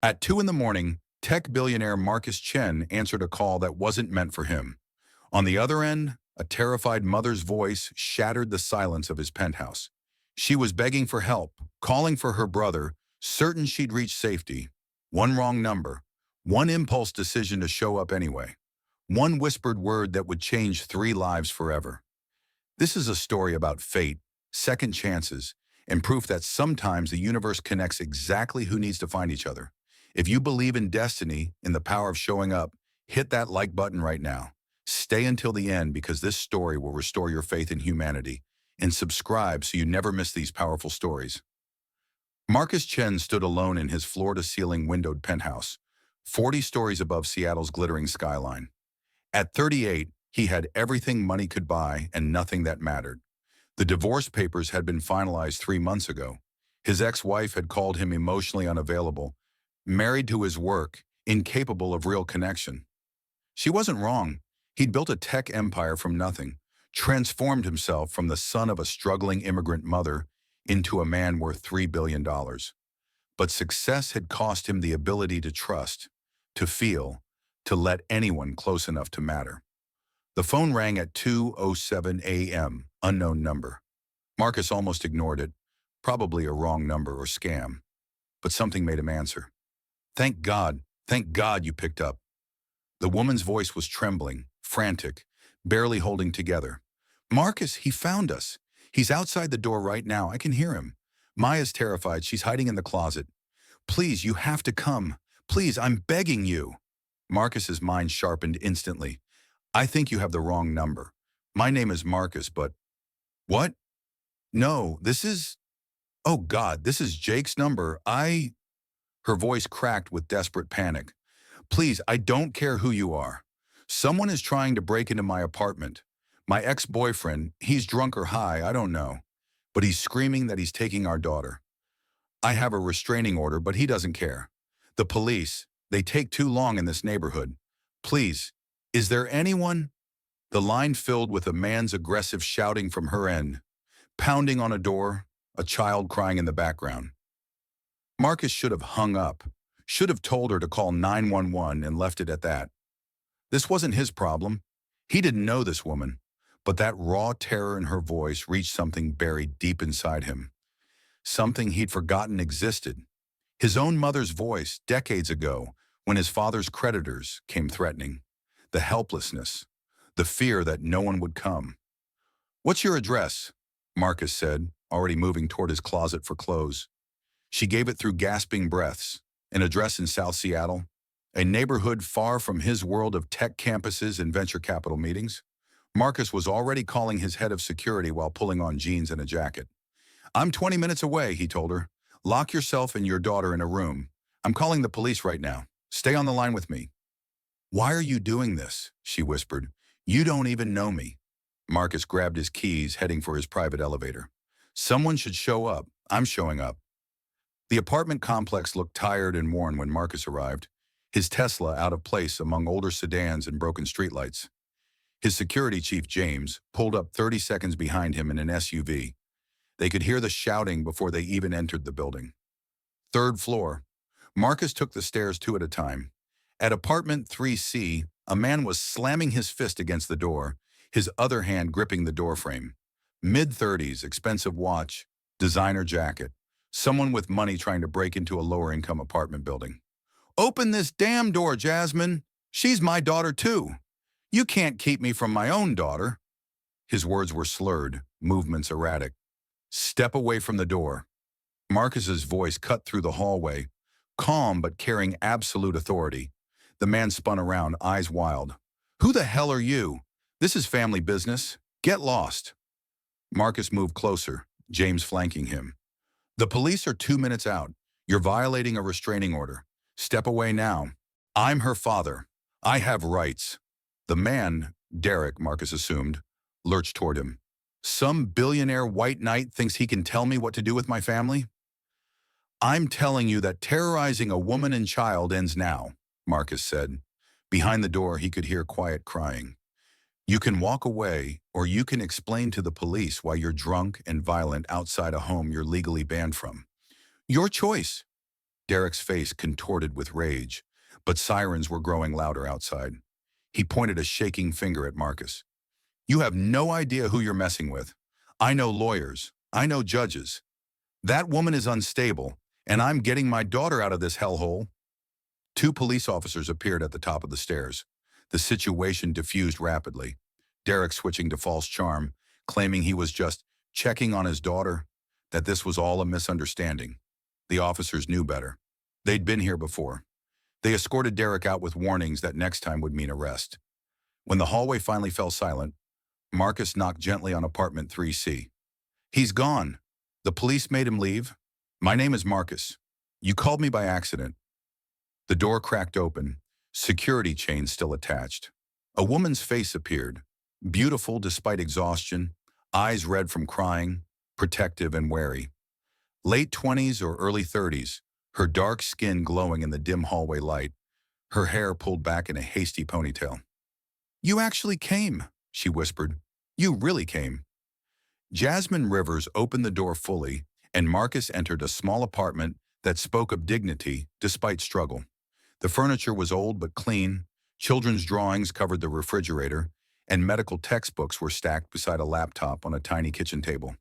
At 2 in the morning, tech billionaire Marcus Chen answered a call that wasn't meant for him. On the other end, a terrified mother's voice shattered the silence of his penthouse. She was begging for help, calling for her brother, certain she'd reach safety. One wrong number, one impulse decision to show up anyway, one whispered word that would change 3 lives forever. This is a story about fate, second chances, and proof that sometimes the universe connects exactly who needs to find each other. If you believe in destiny, in the power of showing up, hit that like button right now. Stay until the end because this story will restore your faith in humanity. And subscribe so you never miss these powerful stories. Marcus Chen stood alone in his floor-to-ceiling windowed penthouse, 40 stories above Seattle's glittering skyline. At 38, he had everything money could buy and nothing that mattered. The divorce papers had been finalized 3 months ago. His ex-wife had called him emotionally unavailable, married to his work, incapable of real connection. She wasn't wrong. He'd built a tech empire from nothing, transformed himself from the son of a struggling immigrant mother into a man worth $3 billion. But success had cost him the ability to trust, to feel, to let anyone close enough to matter. The phone rang at 2:07 a.m., unknown number. Marcus almost ignored it, probably a wrong number or scam. But something made him answer. Thank God you picked up. The woman's voice was trembling, frantic, barely holding together. Marcus, he found us. He's outside the door right now. I can hear him. Maya's terrified. She's hiding in the closet. Please, you have to come. Please, I'm begging you. Marcus's mind sharpened instantly. I think you have the wrong number. My name is Marcus, but... What? No, this is... Oh God, this is Jake's number. Her voice cracked with desperate panic. Please, I don't care who you are. Someone is trying to break into my apartment. My ex-boyfriend, he's drunk or high, I don't know. But he's screaming that he's taking our daughter. I have a restraining order, but he doesn't care. The police, they take too long in this neighborhood. Please, is there anyone? The line filled with a man's aggressive shouting from her end, pounding on a door, a child crying in the background. Marcus should have hung up, should have told her to call 911 and left it at that. This wasn't his problem. He didn't know this woman, but that raw terror in her voice reached something buried deep inside him, something he'd forgotten existed. His own mother's voice decades ago when his father's creditors came threatening, the helplessness, the fear that no one would come. What's your address? Marcus said, already moving toward his closet for clothes. She gave it through gasping breaths. An address in South Seattle, a neighborhood far from his world of tech campuses and venture capital meetings. Marcus was already calling his head of security while pulling on jeans and a jacket. I'm 20 minutes away, he told her. Lock yourself and your daughter in a room. I'm calling the police right now. Stay on the line with me. Why are you doing this? She whispered. You don't even know me. Marcus grabbed his keys, heading for his private elevator. Someone should show up. I'm showing up. The apartment complex looked tired and worn when Marcus arrived, his Tesla out of place among older sedans and broken streetlights. His security chief, James, pulled up 30 seconds behind him in an SUV. They could hear the shouting before they even entered the building. Third floor. Marcus took the stairs 2 at a time. At apartment 3C, a man was slamming his fist against the door, his other hand gripping the doorframe. Mid-30s, expensive watch, designer jacket. Someone with money trying to break into a lower-income apartment building. Open this damn door, Jasmine. She's my daughter, too. You can't keep me from my own daughter. His words were slurred, movements erratic. Step away from the door. Marcus's voice cut through the hallway, calm but carrying absolute authority. The man spun around, eyes wild. Who the hell are you? This is family business. Get lost. Marcus moved closer, James flanking him. The police are 2 minutes out. You're violating a restraining order. Step away now. I'm her father. I have rights. The man, Derek, Marcus assumed, lurched toward him. Some billionaire white knight thinks he can tell me what to do with my family? I'm telling you that terrorizing a woman and child ends now, Marcus said. Behind the door, he could hear quiet crying. You can walk away, or you can explain to the police why you're drunk and violent outside a home you're legally banned from. Your choice. Derek's face contorted with rage, but sirens were growing louder outside. He pointed a shaking finger at Marcus. You have no idea who you're messing with. I know lawyers. I know judges. That woman is unstable, and I'm getting my daughter out of this hellhole. Two police officers appeared at the top of the stairs. The situation diffused rapidly. Derek switching to false charm, claiming he was just checking on his daughter, that this was all a misunderstanding. The officers knew better. They'd been here before. They escorted Derek out with warnings that next time would mean arrest. When the hallway finally fell silent, Marcus knocked gently on apartment 3C. He's gone. The police made him leave. My name is Marcus. You called me by accident. The door cracked open, security chains still attached. A woman's face appeared, beautiful despite exhaustion, eyes red from crying, protective and wary. Late 20s or early 30s, her dark skin glowing in the dim hallway light, her hair pulled back in a hasty ponytail. You actually came, she whispered. You really came. Jasmine Rivers opened the door fully, and Marcus entered a small apartment that spoke of dignity despite struggle. The furniture was old but clean, children's drawings covered the refrigerator, and medical textbooks were stacked beside a laptop on a tiny kitchen table.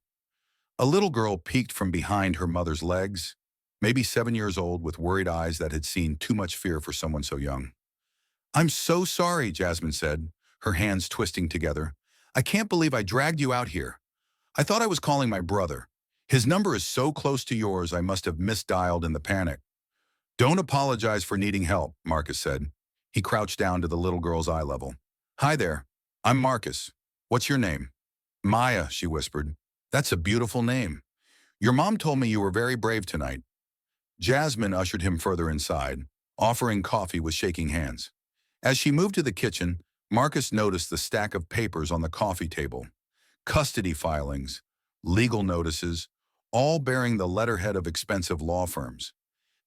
A little girl peeked from behind her mother's legs, maybe 7 years old with worried eyes that had seen too much fear for someone so young. I'm so sorry, Jasmine said, her hands twisting together. I can't believe I dragged you out here. I thought I was calling my brother. His number is so close to yours I must have misdialed in the panic. Don't apologize for needing help, Marcus said. He crouched down to the little girl's eye level. Hi there. I'm Marcus. What's your name? Maya, she whispered. That's a beautiful name. Your mom told me you were very brave tonight. Jasmine ushered him further inside, offering coffee with shaking hands. As she moved to the kitchen, Marcus noticed the stack of papers on the coffee table. Custody filings, legal notices, all bearing the letterhead of expensive law firms.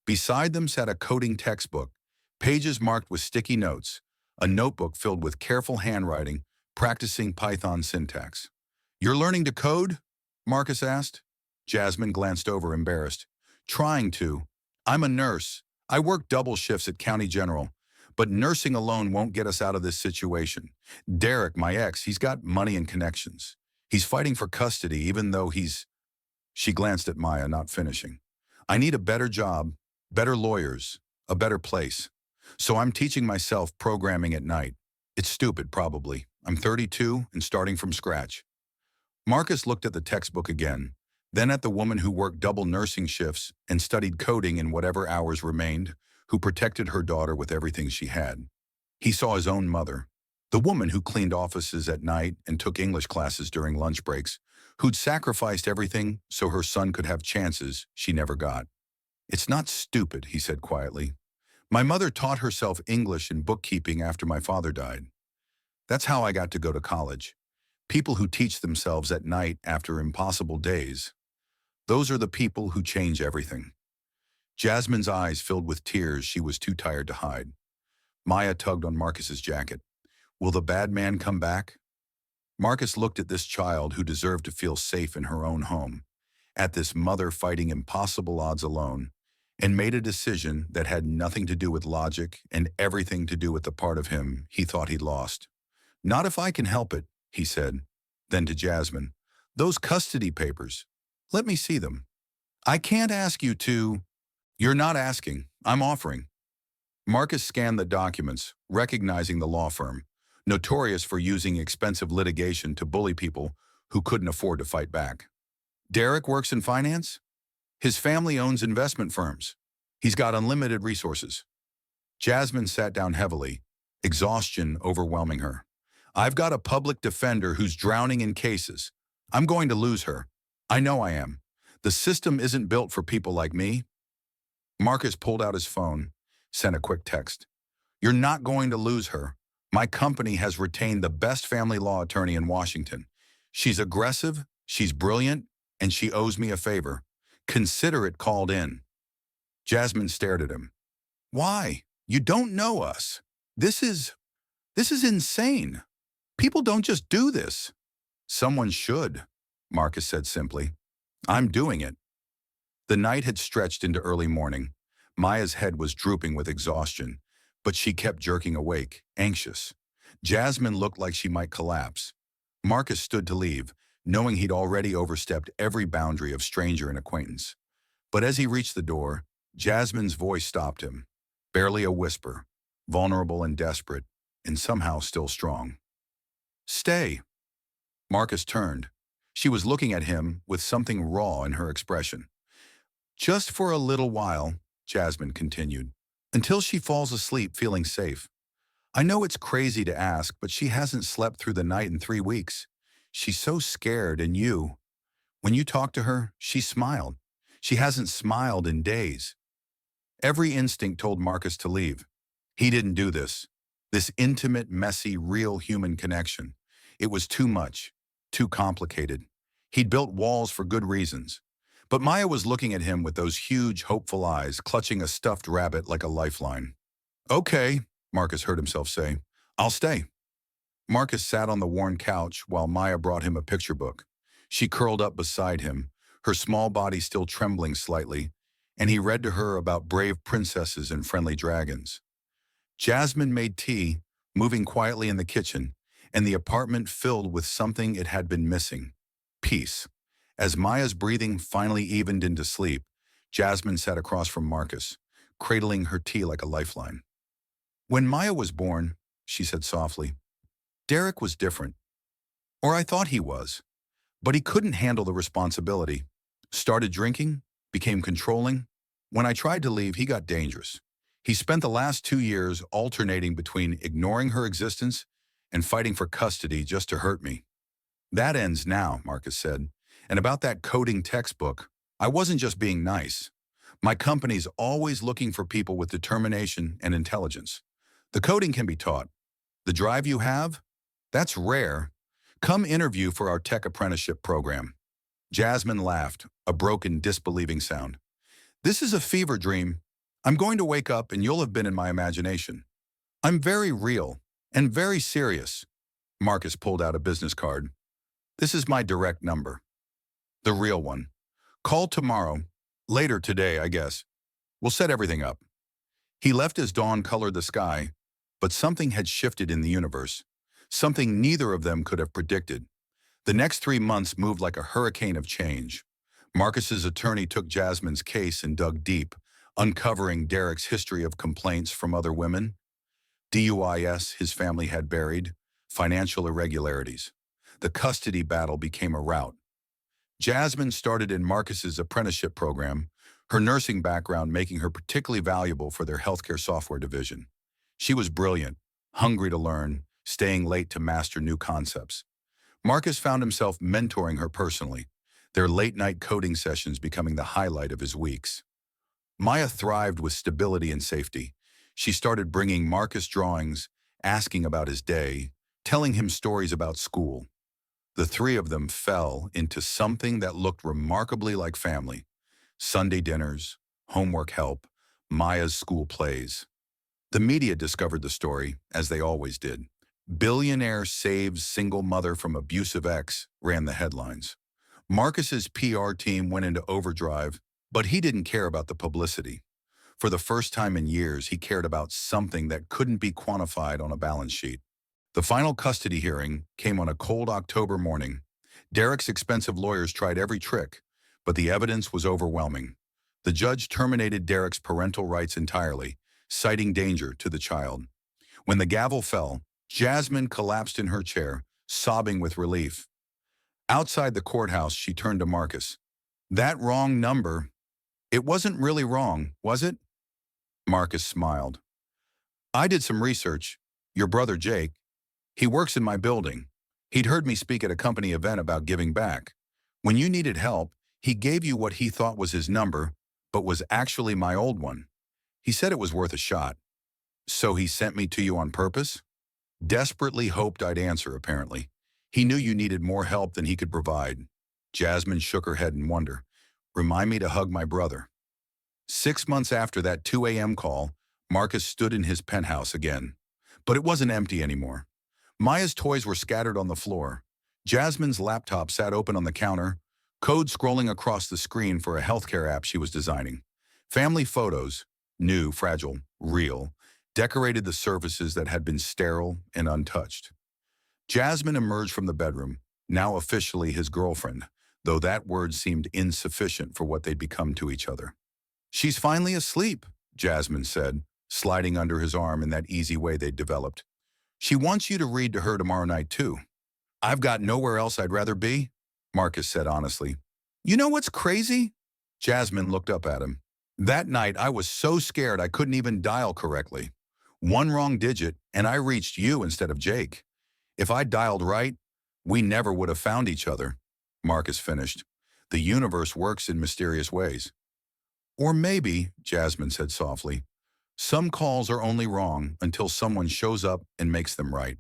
Beside them sat a coding textbook, pages marked with sticky notes, a notebook filled with careful handwriting, practicing Python syntax. You're learning to code? Marcus asked. Jasmine glanced over, embarrassed. Trying to. I'm a nurse. I work double shifts at County General, but nursing alone won't get us out of this situation. Derek, my ex, he's got money and connections. He's fighting for custody even though he's... She glanced at Maya, not finishing. I need a better job, better lawyers, a better place. So I'm teaching myself programming at night. It's stupid, probably. I'm 32 and starting from scratch. Marcus looked at the textbook again, then at the woman who worked double nursing shifts and studied coding in whatever hours remained, who protected her daughter with everything she had. He saw his own mother, the woman who cleaned offices at night and took English classes during lunch breaks, who'd sacrificed everything so her son could have chances she never got. It's not stupid, he said quietly. My mother taught herself English and bookkeeping after my father died. That's how I got to go to college. People who teach themselves at night after impossible days. Those are the people who change everything. Jasmine's eyes filled with tears she was too tired to hide. Maya tugged on Marcus's jacket. Will the bad man come back? Marcus looked at this child who deserved to feel safe in her own home, at this mother fighting impossible odds alone, and made a decision that had nothing to do with logic and everything to do with the part of him he thought he'd lost. Not if I can help it, he said. Then to Jasmine, those custody papers, let me see them. I can't ask you to... You're not asking, I'm offering. Marcus scanned the documents, recognizing the law firm, notorious for using expensive litigation to bully people who couldn't afford to fight back. Derek works in finance? His family owns investment firms. He's got unlimited resources. Jasmine sat down heavily, exhaustion overwhelming her. I've got a public defender who's drowning in cases. I'm going to lose her. I know I am. The system isn't built for people like me. Marcus pulled out his phone, sent a quick text. You're not going to lose her. My company has retained the best family law attorney in Washington. She's aggressive, she's brilliant, and she owes me a favor. Consider it called in. Jasmine stared at him. Why? You don't know us. This is insane. People don't just do this. Someone should, Marcus said simply. I'm doing it. The night had stretched into early morning. Maya's head was drooping with exhaustion, but she kept jerking awake, anxious. Jasmine looked like she might collapse. Marcus stood to leave, knowing he'd already overstepped every boundary of stranger and acquaintance. But as he reached the door, Jasmine's voice stopped him. Barely a whisper, vulnerable and desperate, and somehow still strong. "Stay." Marcus turned. She was looking at him with something raw in her expression. "Just for a little while," Jasmine continued, "until she falls asleep feeling safe. I know it's crazy to ask, but she hasn't slept through the night in 3 weeks. She's so scared, and when you talked to her, she smiled. She hasn't smiled in days." Every instinct told Marcus to leave. He didn't do this. This intimate, messy, real human connection. It was too much, too complicated. He'd built walls for good reasons. But Maya was looking at him with those huge, hopeful eyes, clutching a stuffed rabbit like a lifeline. "Okay," Marcus heard himself say. "I'll stay." Marcus sat on the worn couch while Maya brought him a picture book. She curled up beside him, her small body still trembling slightly, and he read to her about brave princesses and friendly dragons. Jasmine made tea, moving quietly in the kitchen, and the apartment filled with something it had been missing: peace. As Maya's breathing finally evened into sleep, Jasmine sat across from Marcus, cradling her tea like a lifeline. "When Maya was born," she said softly, "Derek was different. Or I thought he was. But he couldn't handle the responsibility. Started drinking, became controlling. When I tried to leave, he got dangerous. He spent the last 2 years alternating between ignoring her existence and fighting for custody just to hurt me. That ends now," Marcus said. "And about that coding textbook, I wasn't just being nice. My company's always looking for people with determination and intelligence. The coding can be taught. The drive you have? That's rare. Come interview for our tech apprenticeship program." Jasmine laughed, a broken, disbelieving sound. "This is a fever dream. I'm going to wake up and you'll have been in my imagination. I'm very real and very serious." Marcus pulled out a business card. "This is my direct number. The real one. Call tomorrow. Later today, I guess. We'll set everything up." He left as dawn colored the sky, but something had shifted in the universe. Something neither of them could have predicted. The next 3 months moved like a hurricane of change. Marcus's attorney took Jasmine's case and dug deep, uncovering Derek's history of complaints from other women, DUIs his family had buried, financial irregularities. The custody battle became a rout. Jasmine started in Marcus's apprenticeship program, her nursing background making her particularly valuable for their healthcare software division. She was brilliant, hungry to learn, staying late to master new concepts. Marcus found himself mentoring her personally, their late-night coding sessions becoming the highlight of his weeks. Maya thrived with stability and safety. She started bringing Marcus drawings, asking about his day, telling him stories about school. The three of them fell into something that looked remarkably like family: Sunday dinners, homework help, Maya's school plays. The media discovered the story, as they always did. "Billionaire saves single mother from abusive ex," ran the headlines. Marcus's PR team went into overdrive, but he didn't care about the publicity. For the first time in years, he cared about something that couldn't be quantified on a balance sheet. The final custody hearing came on a cold October morning. Derek's expensive lawyers tried every trick, but the evidence was overwhelming. The judge terminated Derek's parental rights entirely, citing danger to the child. When the gavel fell, Jasmine collapsed in her chair, sobbing with relief. Outside the courthouse, she turned to Marcus. "That wrong number, it wasn't really wrong, was it?" Marcus smiled. "I did some research. Your brother Jake, he works in my building. He'd heard me speak at a company event about giving back. When you needed help, he gave you what he thought was his number, but was actually my old one. He said it was worth a shot. So he sent me to you on purpose?" Desperately hoped I'd answer, apparently. "He knew you needed more help than he could provide." Jasmine shook her head in wonder. "Remind me to hug my brother." 6 months after that 2 a.m. call, Marcus stood in his penthouse again. But it wasn't empty anymore. Maya's toys were scattered on the floor. Jasmine's laptop sat open on the counter, code scrolling across the screen for a healthcare app she was designing. Family photos, new, fragile, real, decorated the surfaces that had been sterile and untouched. Jasmine emerged from the bedroom, now officially his girlfriend, though that word seemed insufficient for what they'd become to each other. "She's finally asleep," Jasmine said, sliding under his arm in that easy way they'd developed. "She wants you to read to her tomorrow night, too." "I've got nowhere else I'd rather be," Marcus said honestly. "You know what's crazy?" Jasmine looked up at him. "That night I was so scared I couldn't even dial correctly. One wrong digit, and I reached you instead of Jake. If I dialed right, we never would have found each other," Marcus finished. "The universe works in mysterious ways." "Or maybe," Jasmine said softly, "some calls are only wrong until someone shows up and makes them right."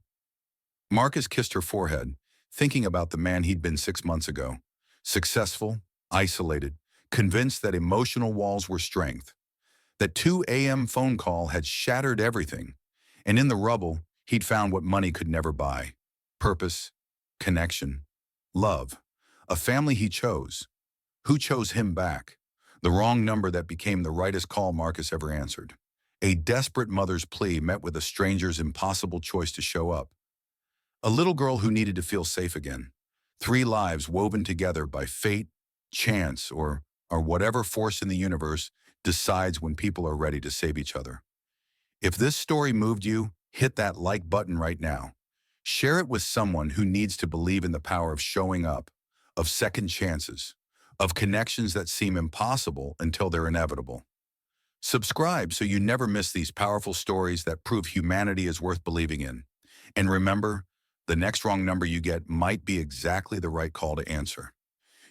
Marcus kissed her forehead, thinking about the man he'd been 6 months ago. Successful, isolated, convinced that emotional walls were strength. That 2 a.m. phone call had shattered everything, and in the rubble, he'd found what money could never buy: purpose, connection, love, a family he chose. Who chose him back? The wrong number that became the rightest call Marcus ever answered. A desperate mother's plea met with a stranger's impossible choice to show up. A little girl who needed to feel safe again. 3 lives woven together by fate, chance, or whatever force in the universe decides when people are ready to save each other. If this story moved you, hit that like button right now. Share it with someone who needs to believe in the power of showing up, of second chances, of connections that seem impossible until they're inevitable. Subscribe so you never miss these powerful stories that prove humanity is worth believing in. And remember, the next wrong number you get might be exactly the right call to answer.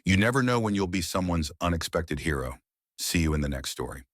You never know when you'll be someone's unexpected hero. See you in the next story.